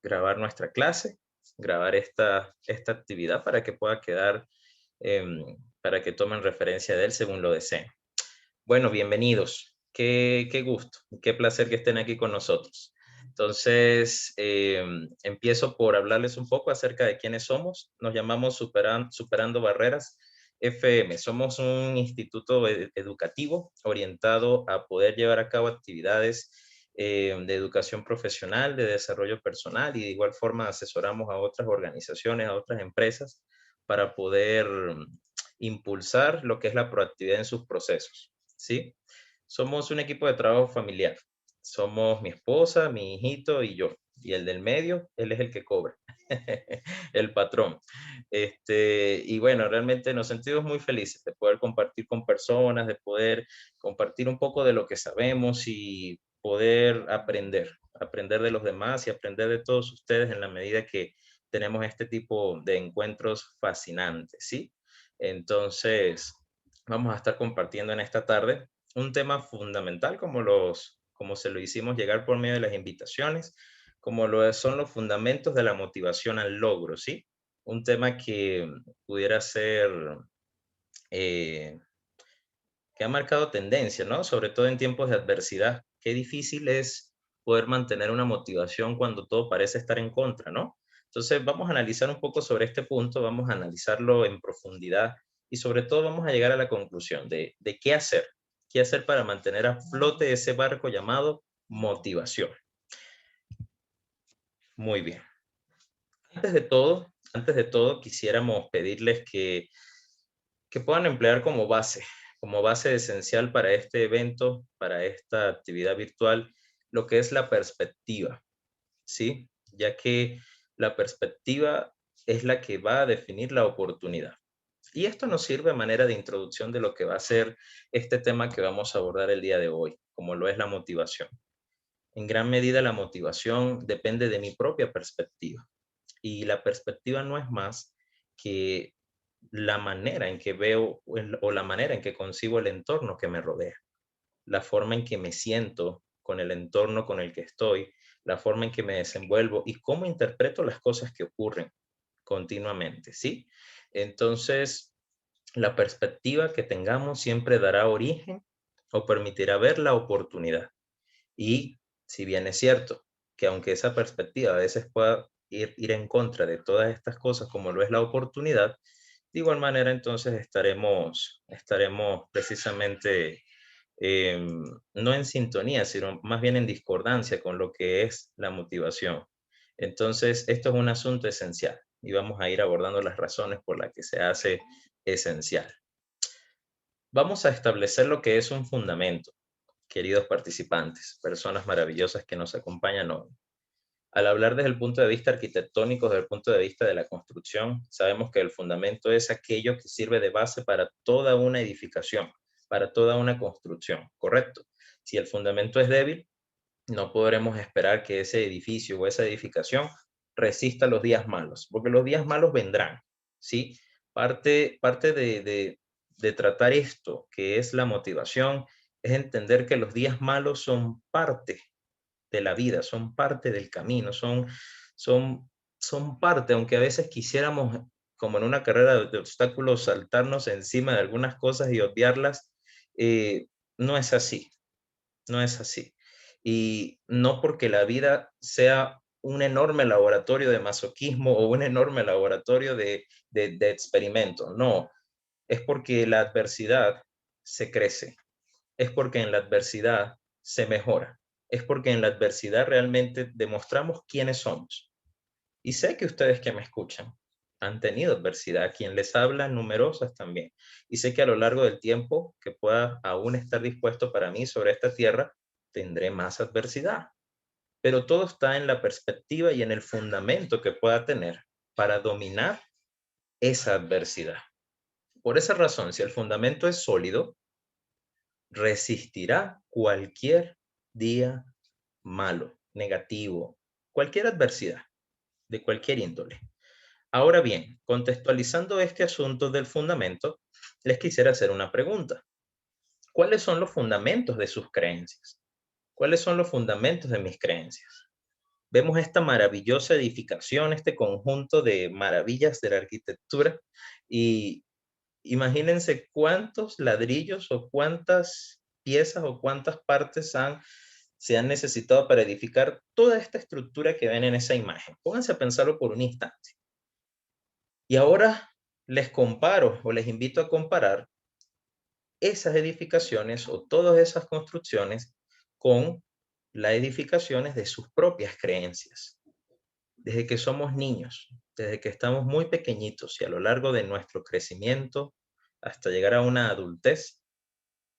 grabar nuestra clase, grabar esta actividad para que pueda quedar, em, para que tomen referencia de él según lo deseen. Bueno, bienvenidos. Qué gusto, qué placer que estén aquí con nosotros. Entonces, empiezo por hablarles un poco acerca de quiénes somos. Nos llamamos Superando Barreras FM. Somos un instituto educativo orientado a poder llevar a cabo actividades de educación profesional, de desarrollo personal, y de igual forma asesoramos a otras organizaciones, a otras empresas para poder impulsar lo que es la proactividad en sus procesos, ¿sí? Somos un equipo de trabajo familiar. Somos mi esposa, mi hijito y yo. Y el del medio, él es el que cobra, el patrón. Y bueno, realmente nos sentimos muy felices de poder compartir con personas, de poder compartir un poco de lo que sabemos y poder aprender de los demás y aprender de todos ustedes en la medida que tenemos este tipo de encuentros fascinantes, ¿sí? Entonces, vamos a estar compartiendo en esta tarde un tema fundamental como se lo hicimos llegar por medio de las invitaciones, como son los fundamentos de la motivación al logro, ¿sí? Un tema que pudiera ser, eh, que ha marcado tendencia, ¿no? Sobre todo en tiempos de adversidad. Qué difícil es poder mantener una motivación cuando todo parece estar en contra, ¿no? Entonces vamos a analizar un poco sobre este punto, vamos a analizarlo en profundidad y sobre todo vamos a llegar a la conclusión de qué hacer para mantener a flote ese barco llamado motivación. Muy bien. Antes de todo, quisiéramos pedirles que puedan emplear como base esencial para este evento, para esta actividad virtual, lo que es la perspectiva, ¿sí? Ya que la perspectiva es la que va a definir la oportunidad. Y esto nos sirve a manera de introducción de lo que va a ser este tema que vamos a abordar el día de hoy, como lo es la motivación. En gran medida la motivación depende de mi propia perspectiva. Y la perspectiva no es más que la manera en que veo o la manera en que concibo el entorno que me rodea, la forma en que me siento con el entorno con el que estoy, la forma en que me desenvuelvo y cómo interpreto las cosas que ocurren continuamente, ¿sí? Entonces, la perspectiva que tengamos siempre dará origen o permitirá ver la oportunidad. Y si bien es cierto que aunque esa perspectiva a veces pueda ir en contra de todas estas cosas como lo es la oportunidad, de igual manera entonces estaremos precisamente no en sintonía, sino más bien en discordancia con lo que es la motivación. Entonces, esto es un asunto esencial y vamos a ir abordando las razones por las que se hace esencial. Vamos a establecer lo que es un fundamento, queridos participantes, personas maravillosas que nos acompañan hoy. Al hablar desde el punto de vista arquitectónico, desde el punto de vista de la construcción, sabemos que el fundamento es aquello que sirve de base para toda una edificación, para toda una construcción, ¿correcto? Si el fundamento es débil, no podremos esperar que ese edificio o esa edificación resista los días malos, porque los días malos vendrán, ¿sí? Parte de tratar esto, que es la motivación, es entender que los días malos son parte de la vida, son parte del camino, son, son parte, aunque a veces quisiéramos, como en una carrera de obstáculos, saltarnos encima de algunas cosas y obviarlas, no es así, no es así. Y no porque la vida sea un enorme laboratorio de masoquismo o un enorme laboratorio de experimento, no, es porque la adversidad se crece, es porque en la adversidad se mejora, es porque en la adversidad realmente demostramos quiénes somos. Y sé que ustedes que me escuchan han tenido adversidad, quien les habla, numerosas también. Y sé que a lo largo del tiempo que pueda aún estar dispuesto para mí sobre esta tierra, tendré más adversidad. Pero todo está en la perspectiva y en el fundamento que pueda tener para dominar esa adversidad. Por esa razón, si el fundamento es sólido, resistirá cualquier día malo, negativo, cualquier adversidad de cualquier índole. Ahora bien, contextualizando este asunto del fundamento, les quisiera hacer una pregunta. ¿Cuáles son los fundamentos de sus creencias? ¿Cuáles son los fundamentos de mis creencias? vemos esta maravillosa edificación, este conjunto de maravillas de la arquitectura, y imagínense cuántos ladrillos o cuántas piezas o cuántas partes se han necesitado para edificar toda esta estructura que ven en esa imagen. Pónganse a pensarlo por un instante. Y ahora les comparo o les invito a comparar esas edificaciones o todas esas construcciones con las edificaciones de sus propias creencias. Desde que somos niños, desde que estamos muy pequeñitos y a lo largo de nuestro crecimiento hasta llegar a una adultez,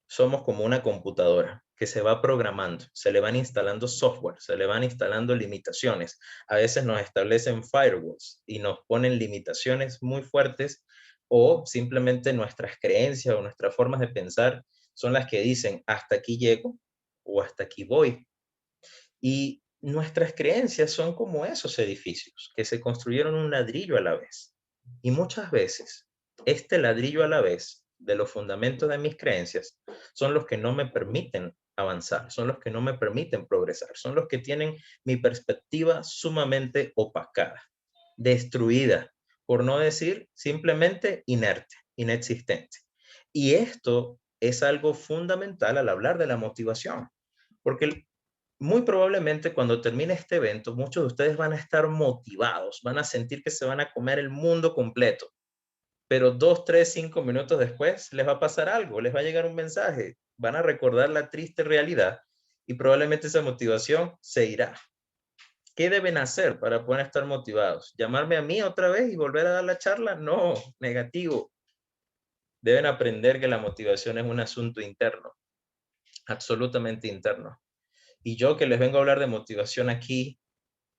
somos como una computadora que se va programando, se le van instalando software, se le van instalando limitaciones. A veces nos establecen firewalls y nos ponen limitaciones muy fuertes, o simplemente nuestras creencias o nuestras formas de pensar son las que dicen hasta aquí llego o hasta aquí voy. Y nuestras creencias son como esos edificios que se construyeron un ladrillo a la vez. Y muchas veces, este ladrillo a la vez de los fundamentos de mis creencias son los que no me permiten avanzar, son los que no me permiten progresar, son los que tienen mi perspectiva sumamente opacada, destruida, por no decir simplemente inerte, inexistente. Y esto es algo fundamental al hablar de la motivación, porque muy probablemente cuando termine este evento, muchos de ustedes van a estar motivados, van a sentir que se van a comer el mundo completo, pero 2, 3, 5 minutos después les va a pasar algo, les va a llegar un mensaje, van a recordar la triste realidad y probablemente esa motivación se irá. ¿Qué deben hacer para poder estar motivados? ¿Llamarme a mí otra vez y volver a dar la charla? No, negativo. Deben aprender que la motivación es un asunto interno, absolutamente interno. Y yo que les vengo a hablar de motivación aquí,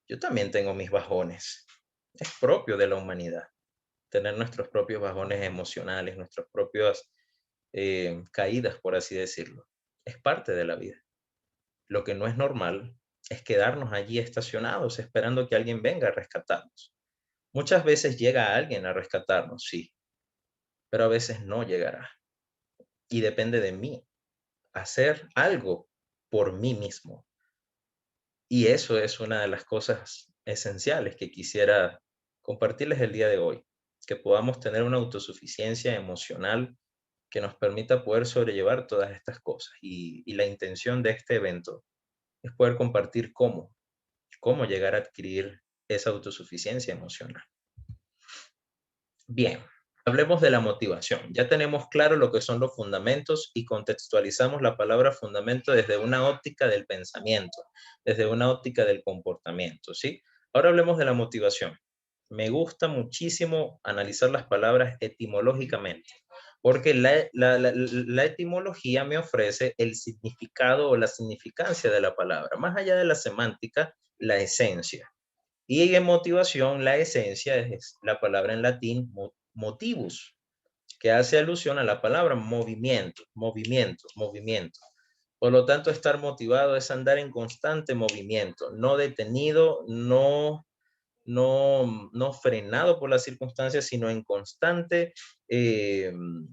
yo también tengo mis bajones. Es propio de la humanidad tener nuestros propios bajones emocionales, nuestras propias caídas, por así decirlo. Es parte de la vida. Lo que no es normal es quedarnos allí estacionados esperando que alguien venga a rescatarnos. Muchas veces llega alguien a rescatarnos, sí, pero a veces no llegará. Y depende de mí hacer algo por mí mismo. Y eso es una de las cosas esenciales que quisiera compartirles el día de hoy, que podamos tener una autosuficiencia emocional que nos permita poder sobrellevar todas estas cosas. Y la intención de este evento es poder compartir cómo llegar a adquirir esa autosuficiencia emocional. Bien, hablemos de la motivación. Ya tenemos claro lo que son los fundamentos y contextualizamos la palabra fundamento desde una óptica del pensamiento, desde una óptica del comportamiento, ¿sí? Ahora hablemos de la motivación. Me gusta muchísimo analizar las palabras etimológicamente, porque la etimología me ofrece el significado o la significancia de la palabra, más allá de la semántica, la esencia. Y en motivación, la esencia es la palabra en latín motivus, que hace alusión a la palabra movimiento, movimiento, movimiento. Por lo tanto, estar motivado es andar en constante movimiento, no detenido, no frenado por las circunstancias, sino en constante, en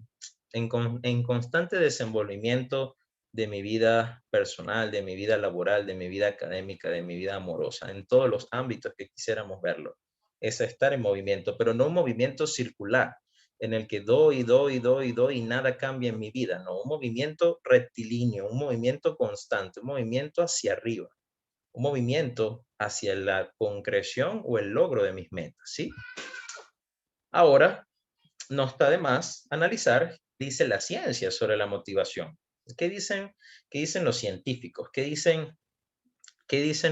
constante desenvolvimiento de mi vida personal, de mi vida laboral, de mi vida académica, de mi vida amorosa, en todos los ámbitos que quisiéramos verlo. Es estar en movimiento, pero no un movimiento circular, en el que doy y nada cambia en mi vida. No, un movimiento rectilíneo, un movimiento constante, un movimiento hacia arriba, un movimiento hacia la concreción o el logro de mis metas, ¿sí? Ahora, no está de más analizar, dice la ciencia sobre la motivación. Qué dicen los científicos? Qué dicen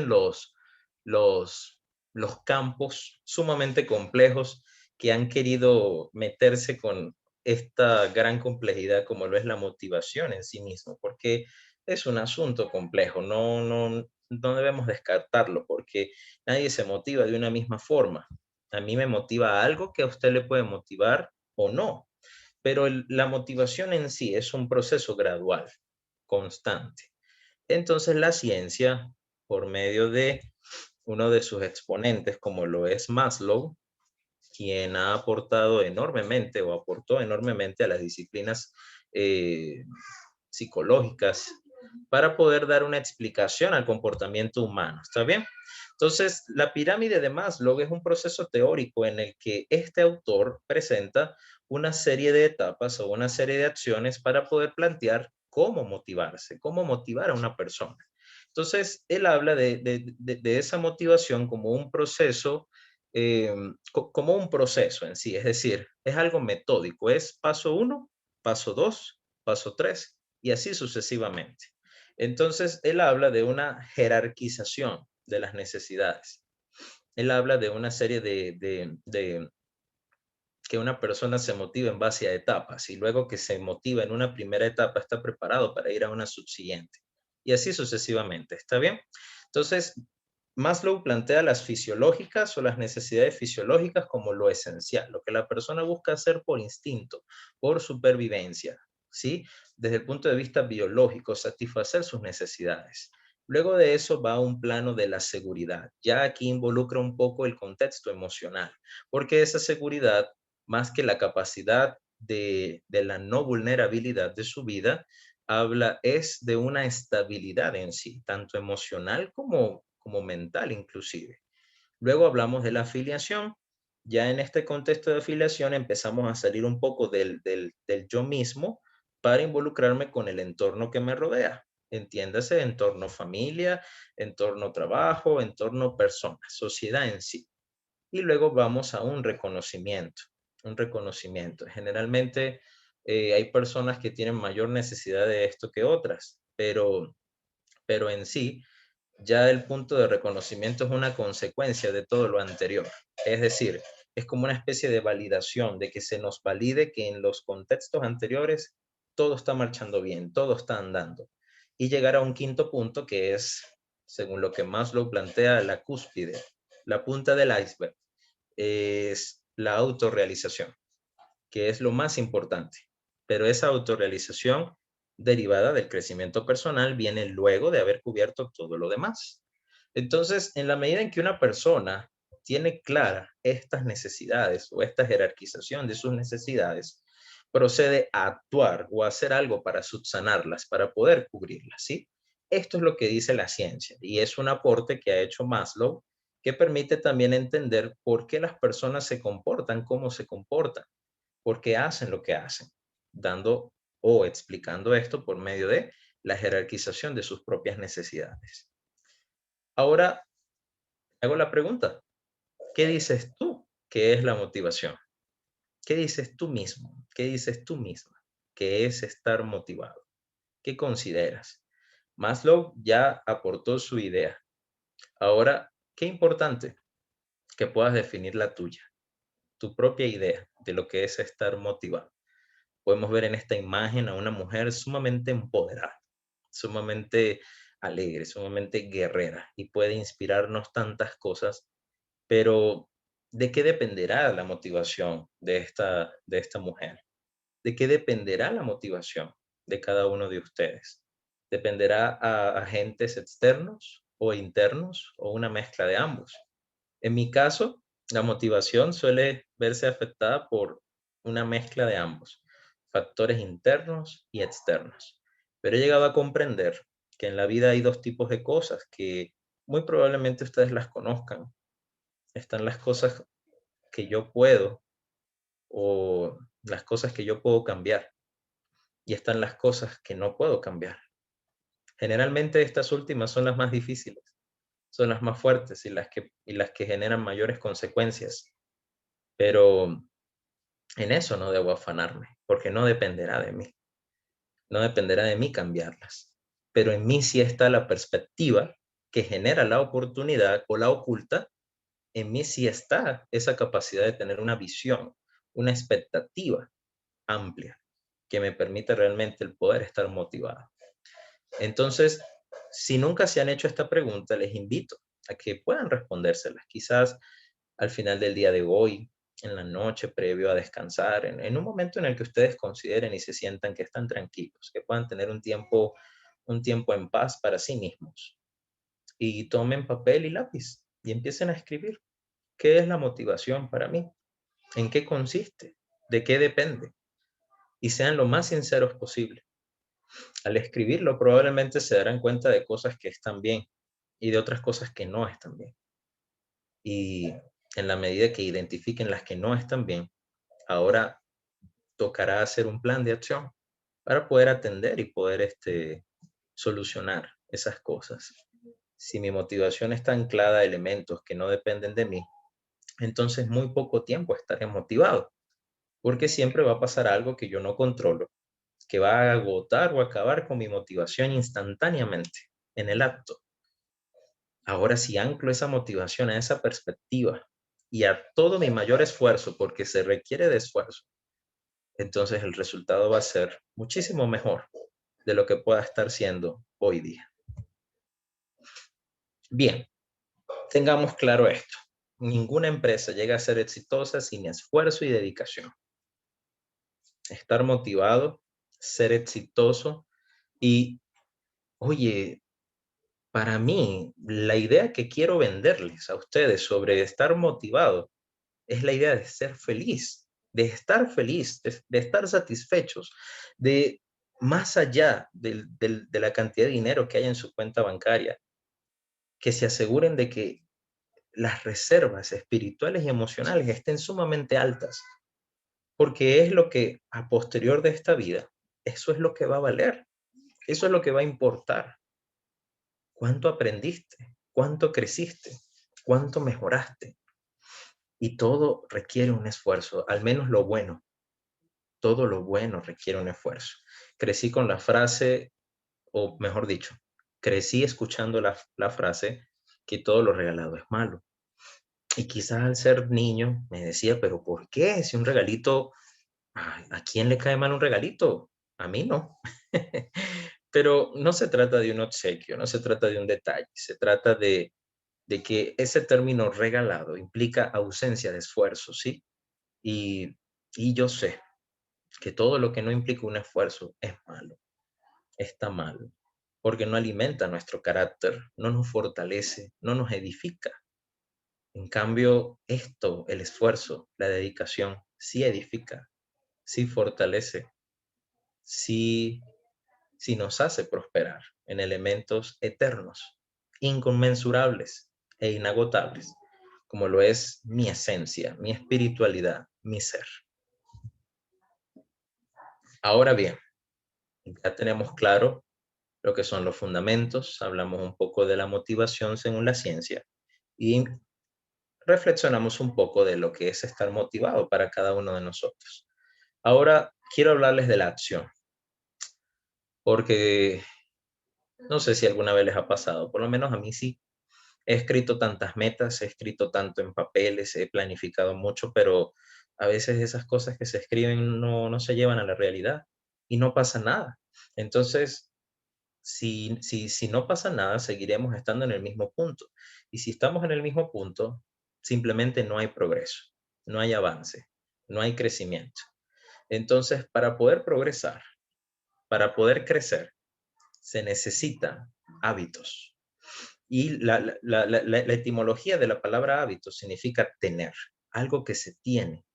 los, los campos sumamente complejos que han querido meterse con esta gran complejidad como lo es la motivación en sí mismo? Porque es un asunto complejo, no debemos descartarlo, porque nadie se motiva de una misma forma. A mí me motiva algo que a usted le puede motivar o no, pero la motivación en sí es un proceso gradual, constante. Entonces la ciencia, por medio de uno de sus exponentes, como lo es Maslow, quien ha aportado enormemente o aportó enormemente a las disciplinas eh, psicológicas para poder dar una explicación al comportamiento humano. ¿Está bien? Entonces, la pirámide de Maslow es un proceso teórico en el que este autor presenta una serie de etapas o una serie de acciones para poder plantear cómo motivarse, cómo motivar a una persona. Entonces, él habla de esa motivación como un proceso, como un proceso en sí, es decir, es algo metódico, es paso 1, paso 2, paso 3 y así sucesivamente. Entonces, él habla de una jerarquización de las necesidades. Él habla de una serie de que una persona se motiva en base a etapas y luego que se motiva en una primera etapa está preparado para ir a una subsiguiente. Y así sucesivamente. ¿Está bien? Entonces, Maslow plantea las fisiológicas o las necesidades fisiológicas como lo esencial, lo que la persona busca hacer por instinto, por supervivencia, ¿sí? Desde el punto de vista biológico, satisfacer sus necesidades. Luego de eso va a un plano de la seguridad. Ya aquí involucra un poco el contexto emocional, porque esa seguridad, más que la capacidad de la no vulnerabilidad de su vida, es de una estabilidad en sí, tanto emocional como mental inclusive. Luego hablamos de la afiliación. Ya en este contexto de afiliación empezamos a salir un poco del yo mismo para involucrarme con el entorno que me rodea. Entiéndase, entorno familia, entorno trabajo, entorno personas, sociedad en sí. Y luego vamos a un reconocimiento, un reconocimiento. Generalmente hay personas que tienen mayor necesidad de esto que otras, pero en sí, ya el punto de reconocimiento es una consecuencia de todo lo anterior. Es decir, es como una especie de validación, de que se nos valide que en los contextos anteriores todo está marchando bien, todo está andando. Y llegar a un quinto punto que es, según lo que Maslow plantea, la cúspide, la punta del iceberg, es la autorrealización, que es lo más importante. Pero esa autorrealización derivada del crecimiento personal viene luego de haber cubierto todo lo demás. Entonces, en la medida en que una persona tiene clara estas necesidades o esta jerarquización de sus necesidades, procede a actuar o a hacer algo para subsanarlas, para poder cubrirlas, ¿sí? Esto es lo que dice la ciencia y es un aporte que ha hecho Maslow que permite también entender por qué las personas se comportan como se comportan, por qué hacen lo que hacen, dando o explicando esto por medio de la jerarquización de sus propias necesidades. Ahora, hago la pregunta, ¿qué dices tú que es la motivación? ¿Qué dices tú mismo? ¿Qué dices tú misma? ¿Qué es estar motivado? ¿Qué consideras? Maslow ya aportó su idea. Ahora, qué importante que puedas definir la tuya, tu propia idea de lo que es estar motivado. Podemos ver en esta imagen a una mujer sumamente empoderada, sumamente alegre, sumamente guerrera y puede inspirarnos tantas cosas, pero ¿de qué dependerá la motivación de esta mujer? ¿De qué dependerá la motivación de cada uno de ustedes? ¿Dependerá a agentes externos o internos o una mezcla de ambos? En mi caso, la motivación suele verse afectada por una mezcla de ambos, factores internos y externos. Pero he llegado a comprender que en la vida hay dos tipos de cosas que muy probablemente ustedes las conozcan. Están las cosas que yo puedo o las cosas que yo puedo cambiar y están las cosas que no puedo cambiar. Generalmente estas últimas son las más difíciles, son las más fuertes y las que generan mayores consecuencias. Pero en eso no debo afanarme, porque no dependerá de mí, no dependerá de mí cambiarlas. Pero en mí sí está la perspectiva que genera la oportunidad o la oculta, en mí sí está esa capacidad de tener una visión, una expectativa amplia que me permite realmente el poder estar motivado. Entonces, si nunca se han hecho esta pregunta, les invito a que puedan respondérselas. Quizás al final del día de hoy, en la noche, previo a descansar, en un momento en el que ustedes consideren y se sientan que están tranquilos, que puedan tener un tiempo en paz para sí mismos. Y tomen papel y lápiz y empiecen a escribir. ¿Qué es la motivación para mí? ¿En qué consiste? ¿De qué depende? Y sean lo más sinceros posible. Al escribirlo probablemente se darán cuenta de cosas que están bien y de otras cosas que no están bien. Y en la medida que identifiquen las que no están bien, ahora tocará hacer un plan de acción para poder atender y poder solucionar esas cosas. Si mi motivación está anclada a elementos que no dependen de mí, entonces muy poco tiempo estaré motivado, porque siempre va a pasar algo que yo no controlo, que va a agotar o acabar con mi motivación instantáneamente en el acto. Ahora, si anclo esa motivación a esa perspectiva y a todo mi mayor esfuerzo, porque se requiere de esfuerzo, entonces el resultado va a ser muchísimo mejor de lo que pueda estar siendo hoy día. Bien, tengamos claro esto. Ninguna empresa llega a ser exitosa sin esfuerzo y dedicación. Estar motivado, ser exitoso y, oye, para mí, la idea que quiero venderles a ustedes sobre estar motivado es la idea de ser feliz, de estar satisfechos, de más allá de la cantidad de dinero que haya en su cuenta bancaria, que se aseguren de que las reservas espirituales y emocionales estén sumamente altas, porque es lo que a posterior de esta vida, eso es lo que va a valer, eso es lo que va a importar. ¿Cuánto aprendiste? ¿Cuánto creciste? ¿Cuánto mejoraste? Y todo requiere un esfuerzo, al menos lo bueno. Todo lo bueno requiere un esfuerzo. Crecí con la frase, o mejor dicho, crecí escuchando la frase que todo lo regalado es malo. Y quizás al ser niño me decía, pero ¿por qué? Si un regalito, ¿a quién le cae mal un regalito? A mí no. Pero no se trata de un obsequio, no se trata de un detalle, se trata de que ese término regalado implica ausencia de esfuerzo, ¿sí? Y, y yo sé que todo lo que no implica un esfuerzo es malo, está mal, porque no alimenta nuestro carácter, no nos fortalece, no nos edifica. En cambio, esto, el esfuerzo, la dedicación, sí edifica, sí fortalece, sí, sí nos hace prosperar en elementos eternos, inconmensurables e inagotables, como lo es mi esencia, mi espiritualidad, mi ser. Ahora bien, ya tenemos claro lo que son los fundamentos, hablamos un poco de la motivación según la ciencia y reflexionamos un poco de lo que es estar motivado para cada uno de nosotros. Ahora quiero hablarles de la acción, porque no sé si alguna vez les ha pasado, por lo menos a mí sí. He escrito tantas metas, he escrito tanto en papeles, he planificado mucho, pero a veces esas cosas que se escriben no se llevan a la realidad y no pasa nada. Entonces, si no pasa nada, seguiremos estando en el mismo punto. Y si estamos en el mismo punto, simplemente no hay progreso, no hay avance, no hay crecimiento. Entonces, para poder progresar, para poder crecer, se necesitan hábitos. Y la etimología de la palabra hábito significa tener, algo que se tiene.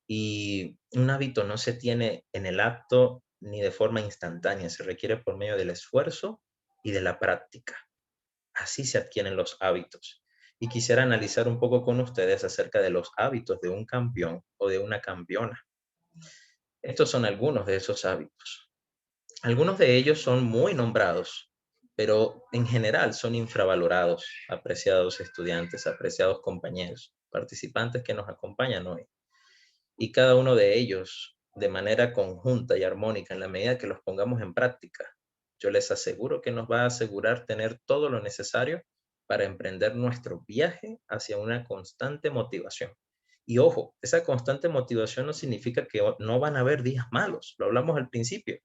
Y un hábito no se tiene en el acto ni de forma instantánea, se requiere por medio del esfuerzo y de la práctica. Así se adquieren los hábitos. Y quisiera analizar un poco con ustedes acerca de los hábitos de un campeón o de una campeona. Estos son algunos de esos hábitos. Algunos de ellos son muy nombrados, pero en general son infravalorados, apreciados estudiantes, apreciados compañeros, participantes que nos acompañan hoy. Y cada uno de ellos, de manera conjunta y armónica, en la medida que los pongamos en práctica, yo les aseguro que nos va a asegurar tener todo lo necesario para emprender nuestro viaje hacia una constante motivación. Y ojo, esa constante motivación no significa que no van a haber días malos, lo hablamos al principio.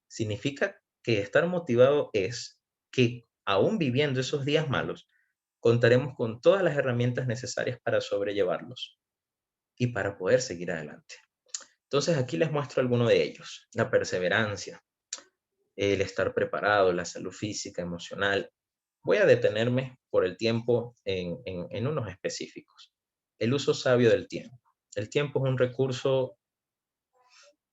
Significa que estar motivado es que aún viviendo esos días malos, contaremos con todas las herramientas necesarias para sobrellevarlos y para poder seguir adelante. Entonces aquí les muestro alguno de ellos. La perseverancia, el estar preparado, la salud física, emocional. Voy a detenerme por el tiempo en unos específicos. El uso sabio del tiempo. El tiempo es un recurso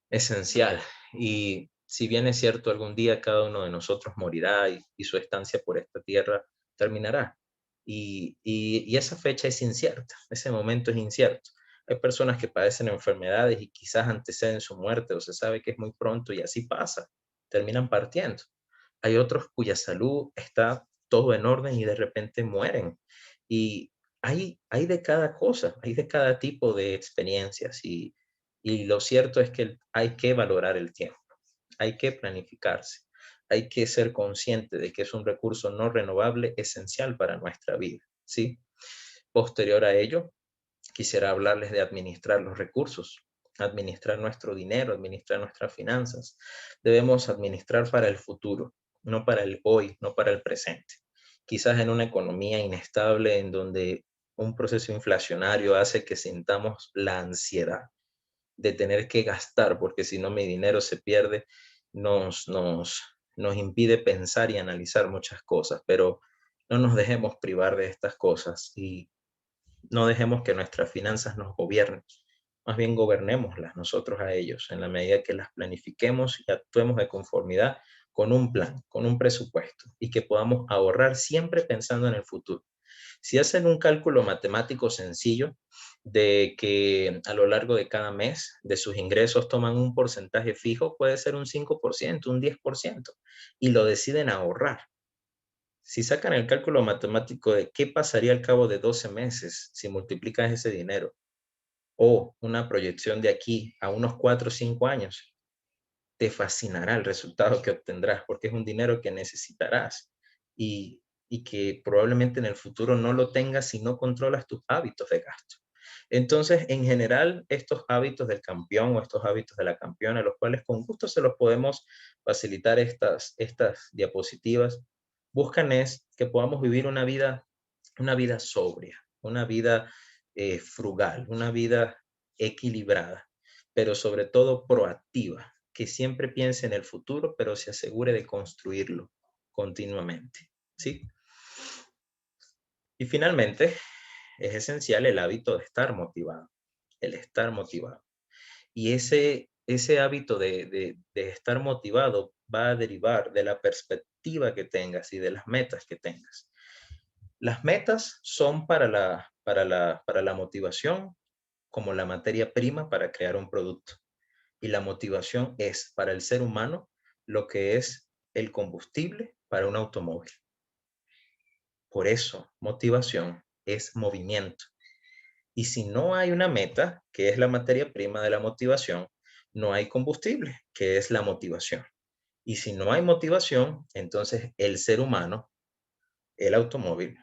esencial y Si bien es cierto, algún día cada uno de nosotros morirá y su estancia por esta tierra terminará. Y esa fecha es incierta, ese momento es incierto. Hay personas que padecen enfermedades y quizás anteceden su muerte o se sabe que es muy pronto y así pasa, terminan partiendo. Hay otros cuya salud está todo en orden y de repente mueren. Y hay de cada cosa, hay de cada tipo de experiencias y lo cierto es que hay que valorar el tiempo, hay que planificarse, hay que ser consciente de que es un recurso no renovable esencial para nuestra vida, ¿sí? Posterior a ello, quisiera hablarles de administrar los recursos, administrar nuestro dinero, administrar nuestras finanzas. Debemos administrar para el futuro, no para el hoy, no para el presente. Quizás en una economía inestable en donde un proceso inflacionario hace que sintamos la ansiedad de tener que gastar, porque si no mi dinero se pierde, nos impide pensar y analizar muchas cosas, pero no nos dejemos privar de estas cosas y no dejemos que nuestras finanzas nos gobiernen. Más bien gobernémoslas nosotros a ellos en la medida que las planifiquemos y actuemos de conformidad con un plan, con un presupuesto y que podamos ahorrar siempre pensando en el futuro. Si hacen un cálculo matemático sencillo de que a lo largo de cada mes de sus ingresos toman un porcentaje fijo, puede ser un 5%, un 10%, y lo deciden ahorrar. Si sacan el cálculo matemático de qué pasaría al cabo de 12 meses si multiplicas ese dinero, o una proyección de aquí a unos 4 o 5 años, te fascinará el resultado que obtendrás, porque es un dinero que necesitarás y que probablemente en el futuro no lo tengas si no controlas tus hábitos de gasto. Entonces, en general, estos hábitos del campeón o estos hábitos de la campeona, los cuales con gusto se los podemos facilitar estas diapositivas, buscan es que podamos vivir una vida sobria, una vida frugal, una vida equilibrada, pero sobre todo proactiva, que siempre piense en el futuro, pero se asegure de construirlo continuamente, ¿sí? Y finalmente, es esencial el hábito de estar motivado, el estar motivado. Y ese hábito de estar motivado va a derivar de la perspectiva que tengas y de las metas que tengas. Las metas son para la motivación como la materia prima para crear un producto. Y la motivación es para el ser humano lo que es el combustible para un automóvil. Por eso, motivación es movimiento. Y si no hay una meta, que es la materia prima de la motivación, no hay combustible, que es la motivación. Y si no hay motivación, entonces el ser humano, el automóvil,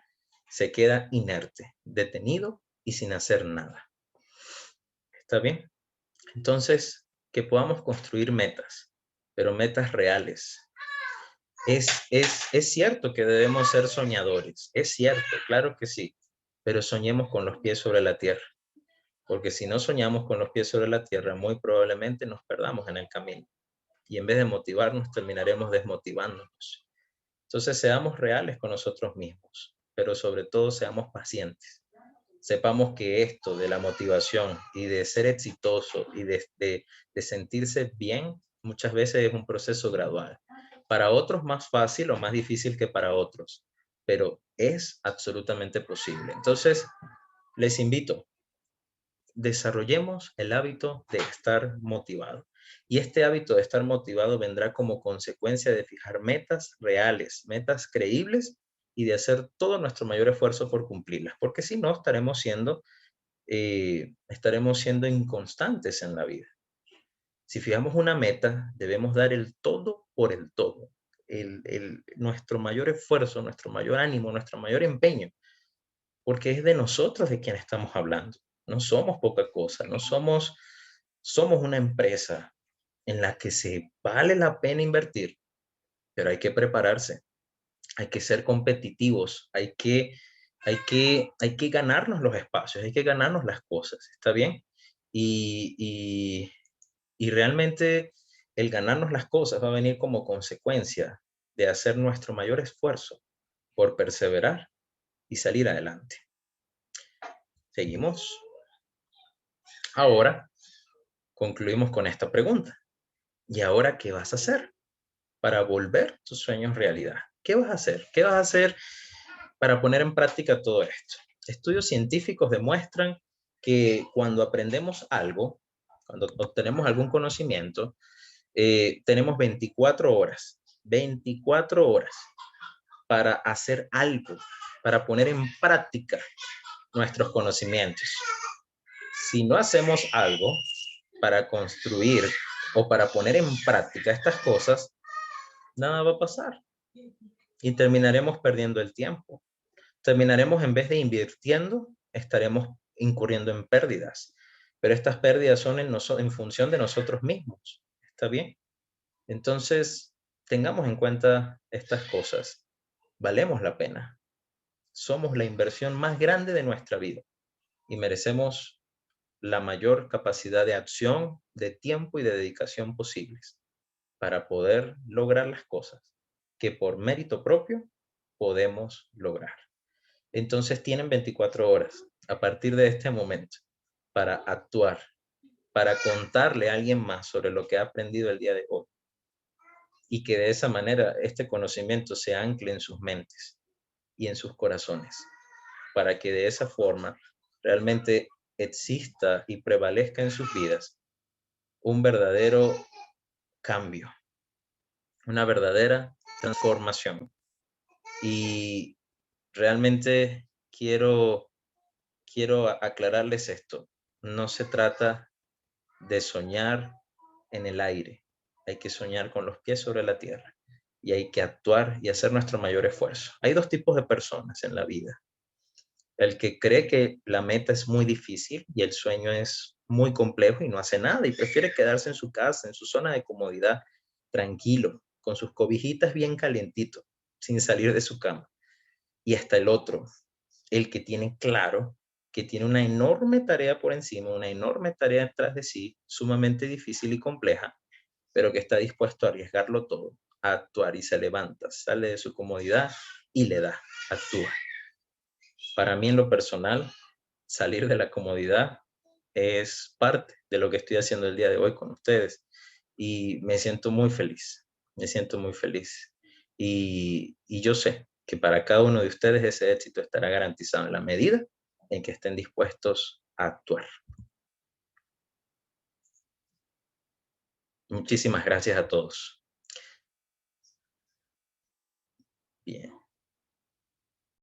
se queda inerte, detenido y sin hacer nada. ¿Está bien? Entonces, que podamos construir metas, pero metas reales. Es cierto que debemos ser soñadores, es cierto, claro que sí, pero soñemos con los pies sobre la tierra, porque si no soñamos con los pies sobre la tierra, muy probablemente nos perdamos en el camino y en vez de motivarnos, terminaremos desmotivándonos. Entonces, seamos reales con nosotros mismos, pero sobre todo seamos pacientes. Sepamos que esto de la motivación y de ser exitoso y de sentirse bien, muchas veces es un proceso gradual. Para otros más fácil o más difícil que para otros, pero es absolutamente posible. Entonces, les invito, desarrollemos el hábito de estar motivado. Y este hábito de estar motivado vendrá como consecuencia de fijar metas reales, metas creíbles y de hacer todo nuestro mayor esfuerzo por cumplirlas, porque si no estaremos siendo inconstantes en la vida. Si fijamos una meta, debemos dar el todo por el todo, nuestro mayor esfuerzo, nuestro mayor ánimo, nuestro mayor empeño, porque es de nosotros de quien estamos hablando. No somos poca cosa, somos una empresa en la que se vale la pena invertir, pero hay que prepararse, hay que ser competitivos, hay que ganarnos los espacios, hay que ganarnos las cosas, ¿está bien? Y, y, y realmente el ganarnos las cosas va a venir como consecuencia de hacer nuestro mayor esfuerzo por perseverar y salir adelante. Seguimos. Ahora concluimos con esta pregunta. ¿Y ahora qué vas a hacer para volver tus sueños realidad? ¿Qué vas a hacer? ¿Qué vas a hacer para poner en práctica todo esto? Estudios científicos demuestran que cuando aprendemos algo, cuando obtenemos algún conocimiento, tenemos 24 horas para hacer algo, para poner en práctica nuestros conocimientos. Si no hacemos algo para construir o para poner en práctica estas cosas, nada va a pasar y terminaremos perdiendo el tiempo. Terminaremos, en vez de invirtiendo, estaremos incurriendo en pérdidas. Pero estas pérdidas son en función de nosotros mismos. ¿Está bien? Entonces, tengamos en cuenta estas cosas. Valemos la pena. Somos la inversión más grande de nuestra vida y merecemos la mayor capacidad de acción, de tiempo y de dedicación posibles para poder lograr las cosas que por mérito propio podemos lograr. Entonces tienen 24 horas a partir de este momento para actuar, para contarle a alguien más sobre lo que ha aprendido el día de hoy y que de esa manera este conocimiento se ancle en sus mentes y en sus corazones, para que de esa forma realmente exista y prevalezca en sus vidas un verdadero cambio, una verdadera transformación. Y realmente quiero aclararles esto. No se trata de soñar en el aire. Hay que soñar con los pies sobre la tierra y hay que actuar y hacer nuestro mayor esfuerzo. Hay dos tipos de personas en la vida. El que cree que la meta es muy difícil y el sueño es muy complejo y no hace nada y prefiere quedarse en su casa, en su zona de comodidad, tranquilo, con sus cobijitas bien calientito, sin salir de su cama. Y hasta el otro, el que tiene claro que tiene una enorme tarea por encima, una enorme tarea detrás de sí, sumamente difícil y compleja, pero que está dispuesto a arriesgarlo todo, a actuar y se levanta, sale de su comodidad y le da, actúa. Para mí en lo personal, salir de la comodidad es parte de lo que estoy haciendo el día de hoy con ustedes y me siento muy feliz, me siento muy feliz. Y yo sé que para cada uno de ustedes ese éxito estará garantizado en la medida en que estén dispuestos a actuar. Muchísimas gracias a todos. Bien.